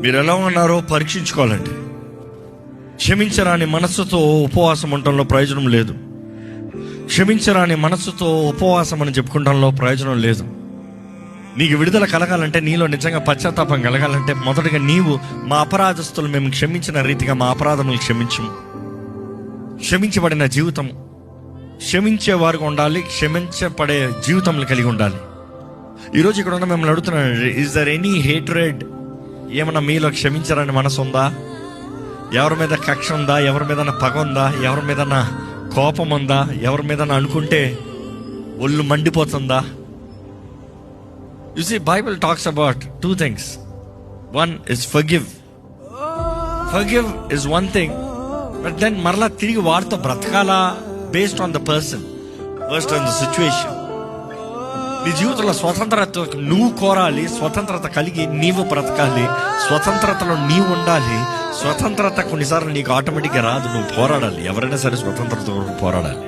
మీరు ఎలా ఉన్నారో పరీక్షించుకోవాలండి. క్షమించరాని మనస్సుతో ఉపవాసం ఉండటంలో ప్రయోజనం లేదు. క్షమించరాని మనస్సుతో ఉపవాసం అని చెప్పుకుంటంలో ప్రయోజనం లేదు. నీకు విడుదల కలగాలంటే, నీలో నిజంగా పశ్చాత్తాపం కలగాలంటే, మొదటగా నీవు మా అపరాధస్తులు మేము క్షమించిన రీతిగా మా అపరాధములు క్షమించము. క్షమించబడిన జీవితం, క్షమించేవారుగా ఉండాలి, క్షమించబడే జీవితంలో కలిగి ఉండాలి. ఈరోజు ఇక్కడ ఉన్న మిమ్మల్ని అడుగుతున్నాను, ఈజ్ దర్ ఎనీ హేట్రెడ్? ఏమన్నా మీలో క్షమించరాని మనసు ఉందా? ఎవరి మీద కక్ష ఉందా? ఎవరి మీద పగ ఉందా? ఎవరి మీద కోపం ఉందా? ఎవరి మీద అనుకుంటే ఒళ్ళు మండిపోతుందా? You see, Bible talks about two things. One is forgive. Forgive is one thing, but then marla tirigi vaartho bratakala based on the person, based on the situation. నీ జీవితంలో స్వతంత్రత నువ్వు కోరాలి, స్వతంత్రత కలిగి నీవు బ్రతకాలి, స్వతంత్రతలో నీవు ఉండాలి. స్వతంత్రత కొన్నిసార్లు నీకు ఆటోమేటిక్గా రాదు, నువ్వు పోరాడాలి. ఎవరైనా సరే స్వతంత్రత పోరాడాలి.